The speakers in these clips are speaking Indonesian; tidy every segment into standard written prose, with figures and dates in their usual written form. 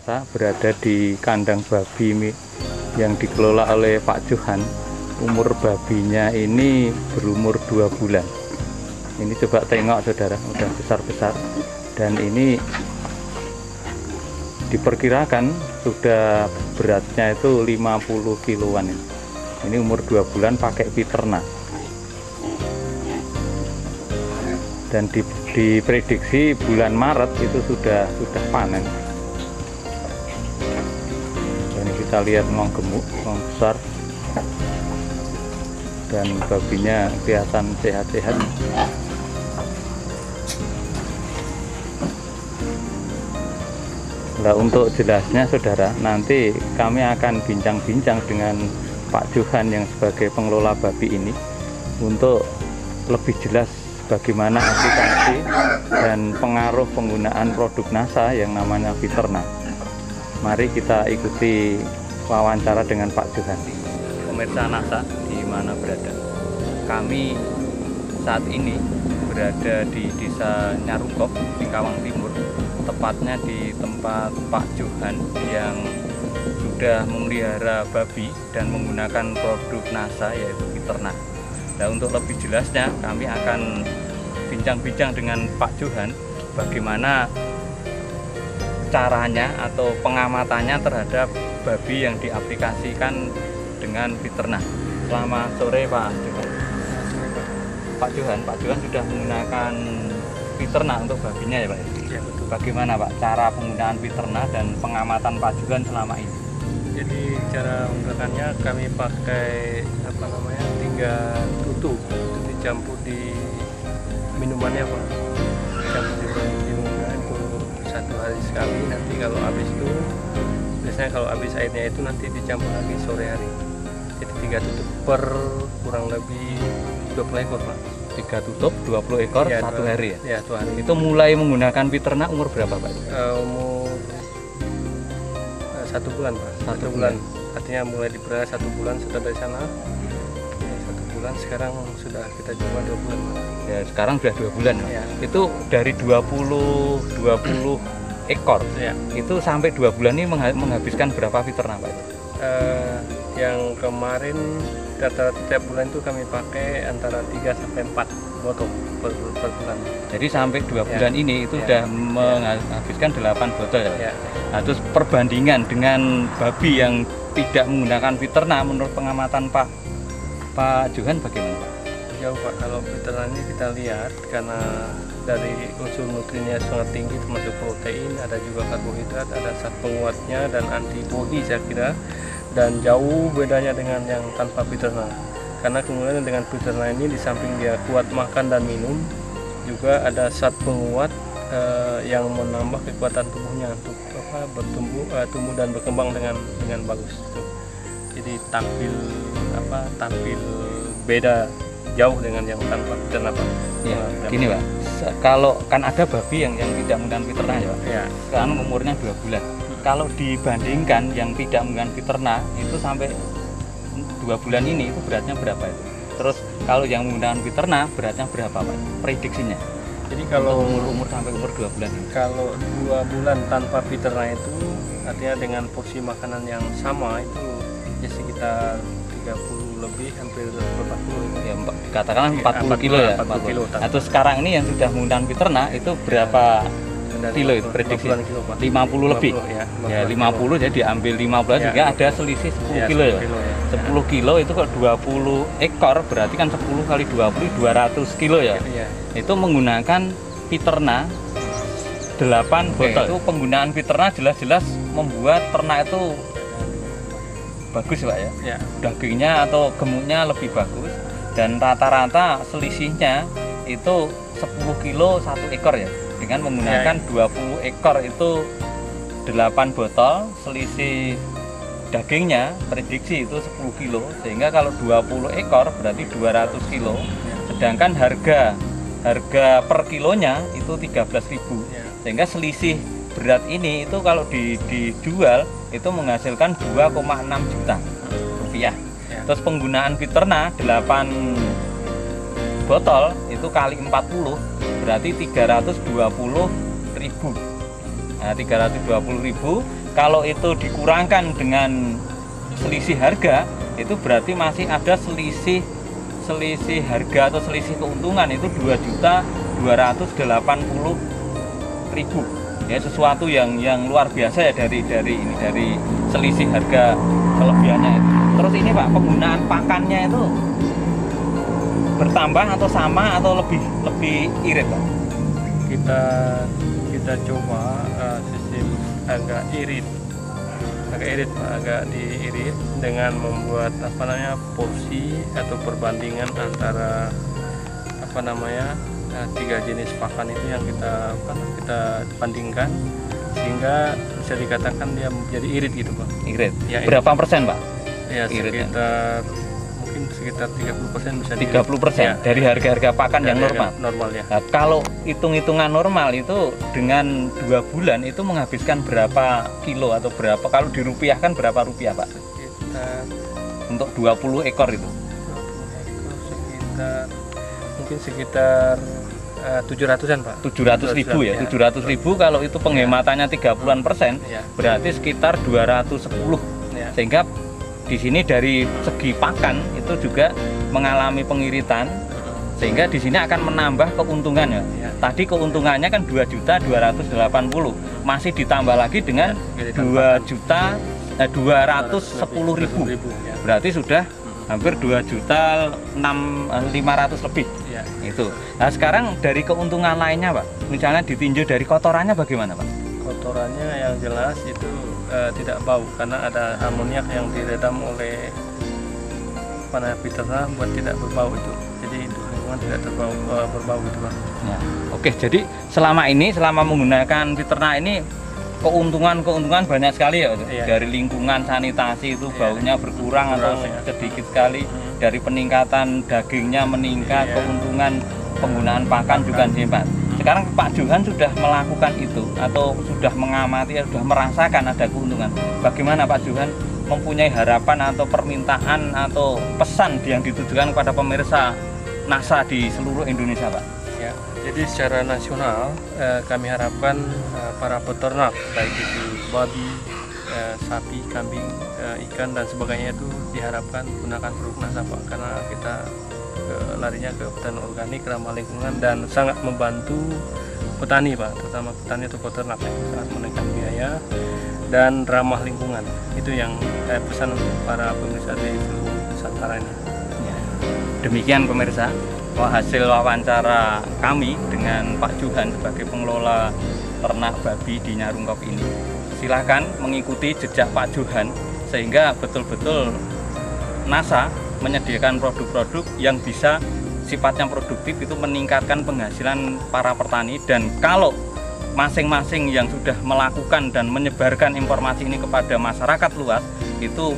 Berada di kandang babi yang dikelola oleh Pak Johan. Umur babinya ini berumur 2 bulan. Ini coba tengok saudara, udah besar-besar. Dan ini diperkirakan sudah beratnya itu 50 kiloan. Ini umur 2 bulan pakai piternak. Dan diprediksi bulan Maret itu sudah panen. Dan kita lihat memang gemuk, memang besar, dan babinya kelihatan sehat-sehat. Nah, untuk jelasnya saudara, nanti kami akan bincang-bincang dengan Pak Johan yang sebagai pengelola babi ini untuk lebih jelas bagaimana aplikasi dan pengaruh penggunaan produk NASA yang namanya Piterna. Mari kita ikuti wawancara dengan Pak Johan. Pemirsa NASA di mana berada? Kami saat ini berada di Desa Nyarukop, Singkawang Timur, tepatnya di tempat Pak Johan yang sudah memelihara babi dan menggunakan produk NASA yaitu Piterna. Nah, untuk lebih jelasnya kami akan bincang-bincang dengan Pak Johan bagaimana caranya atau pengamatannya terhadap babi yang diaplikasikan dengan Piterna. Selamat sore Pak Johan. Pak Johan sudah menggunakan Piterna untuk babinya ya Pak? Ya, betul. Bagaimana Pak cara penggunaan Piterna dan pengamatan Pak Johan selama ini? Jadi cara menggunakannya kami pakai 3 tutu itu dicampur di minumannya Pak. Dicampur di minumannya itu 1 hari sekali. Nanti kalau habis itu, biasanya kalau habis airnya itu nanti dicampur lagi sore hari. Jadi 3 tutup per kurang lebih 20 ekor Pak. 3 tutup 20 ekor Ya, 1 hari ya? Ya, 1 hari. Itu mulai menggunakan Piterna umur berapa Pak? Umur 1 bulan Pak. 1 bulan. Artinya mulai dipelihara 1 bulan sudah dari sana. 1 bulan, sekarang sudah kita coba 2 bulan Pak. Ya, sekarang sudah 2 bulan Pak. Ya. Itu dari 20 ekor Ya. itu sampai 2 bulan ini menghabiskan berapa Piterna Pak? Yang kemarin rata-rata tiap bulan itu kami pakai antara 3 sampai 4 botol per bulan. Jadi sampai 2 bulan ini itu Ya. sudah menghabiskan 8 botol ya? Ya. Nah, terus perbandingan dengan babi yang tidak menggunakan Piterna menurut pengamatan Pak Johan bagaimana Pak? Jauh Pak, kalau Piterna ini kita lihat karena dari unsur nutrinya sangat tinggi termasuk protein, ada juga karbohidrat, ada zat penguatnya dan antibodi saya kira, dan jauh bedanya dengan yang tanpa Piterna. Karena kemudian dengan Piterna ini di samping dia kuat makan dan minum, juga ada zat penguat yang menambah kekuatan tubuhnya untuk tumbuh dan berkembang dengan bagus. Jadi tampil beda jauh dengan yang tanpa Piterna Pak. Ya, gini Pak, kalau kan ada babi yang tidak menggunakan Piterna ya Pak, Ya. sekarang umurnya 2 bulan. Kalau dibandingkan yang tidak menggunakan Piterna itu sampai 2 bulan ini itu beratnya berapa itu? Terus kalau yang menggunakan Piterna beratnya berapa Pak? Prediksinya? Jadi kalau umur sampai umur 2 bulan ini. Kalau 2 bulan tanpa Piterna itu artinya dengan porsi makanan yang sama itu ya sekitar 30 lebih, hampir 40 Ya, katakanlah 40 kilo ya. 40 kilo. Atau sekarang ini yang sudah menggunakan Piterna itu berapa kilo itu prediksi? 50 lebih. Ya, 50 jadi diambil 15 Ya. juga ada selisih 10 kilo ya. 10 kilo itu kok 20 ekor berarti kan 10 kali 20 200 kilo ya. Ya. Itu menggunakan Piterna 8 botol. Itu penggunaan Piterna jelas-jelas membuat ternak itu bagus Pak ya. Ya. Dagingnya atau gemuknya lebih bagus dan rata-rata selisihnya itu 10 kilo 1 ekor ya. Dengan menggunakan 20 ekor itu 8 botol, selisih dagingnya prediksi itu 10 kilo, sehingga kalau 20 ekor berarti 200 kilo, sedangkan harga per kilonya itu 13.000, sehingga selisih berat ini itu kalau dijual itu menghasilkan 2,6 juta rupiah. Terus penggunaan Piterna 8 botol itu kali 40 berarti 320.000. Nah, 320.000 kalau itu dikurangkan dengan selisih harga, itu berarti masih ada selisih harga atau selisih keuntungan itu 2.280.000. Ya, sesuatu yang luar biasa ya dari selisih harga kelebihannya itu. Terus ini Pak, penggunaan pakannya itu bertambah atau sama atau lebih irit Pak? Kita coba sistem agak irit Pak, agak diirit dengan membuat porsi atau perbandingan antara tiga jenis pakan itu yang kita bandingkan, sehingga bisa dikatakan dia menjadi irit gitu Pak. Irit. Ya, berapa persen Pak? Ya, mungkin sekitar 30% bisa 30% ya, dari harga-harga pakan yang normal. Normal ya. Nah, kalau hitung-hitungan normal itu dengan 2 bulan itu menghabiskan berapa kilo atau berapa, kalau dirupiahkan berapa rupiah Pak? Untuk 20 ekor itu. 20 ekor sekitar 700-an Pak. 700.000 ya. 700.000 kalau itu penghematannya 30%, berarti sekitar 210. Ya. Sehingga di sini dari segi pakan itu juga mengalami pengiritan, sehingga di sini akan menambah keuntungan ya. Tadi keuntungannya kan 2.280.000, masih ditambah lagi dengan 2.210.000. Berarti sudah hampir 2.500.000 lebih. Ya. Itu. Nah, sekarang dari keuntungan lainnya Pak, misalnya ditinjau dari kotorannya bagaimana Pak? Kotorannya yang jelas itu tidak bau, karena ada amoniak yang diredam oleh peternak buat tidak berbau itu. Jadi itu lingkungan tidak berbau itu Pak. Ya. Oke, jadi selama menggunakan peternak ini keuntungan banyak sekali ya, iya. Dari lingkungan, sanitasi itu baunya berkurang atau sedikit sekali, dari peningkatan dagingnya meningkat, keuntungan penggunaan pakan juga hebat. Sekarang Pak Johan sudah melakukan itu atau sudah mengamati, sudah merasakan ada keuntungan. Bagaimana Pak Johan mempunyai harapan atau permintaan atau pesan yang ditujukan kepada pemirsa NASA di seluruh Indonesia Pak? Ya, jadi secara nasional kami harapkan para peternak, baik itu babi, sapi, kambing, ikan dan sebagainya itu diharapkan gunakan produk NASA Pak, karena kita larinya ke pertanian organik, ramah lingkungan dan sangat membantu petani Pak, terutama petani atau peternak ya, sangat menekan biaya dan ramah lingkungan. Itu yang saya pesan untuk para pemirsa di seluruh Nusantara ini. Ya. Demikian pemirsa, hasil wawancara kami dengan Pak Johan sebagai pengelola ternak babi di Nyarungkop ini. Silahkan mengikuti jejak Pak Johan sehingga betul-betul NASA menyediakan produk-produk yang bisa sifatnya produktif, itu meningkatkan penghasilan para petani. Dan kalau masing-masing yang sudah melakukan dan menyebarkan informasi ini kepada masyarakat luas, itu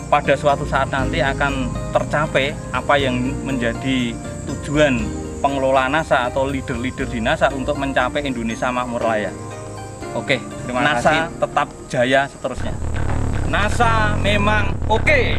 pada suatu saat nanti akan tercapai apa yang menjadi tujuan pengelola NASA atau leader-leader di NASA untuk mencapai Indonesia makmur layak. Oke, terima kasih. NASA tetap jaya seterusnya. NASA memang oke.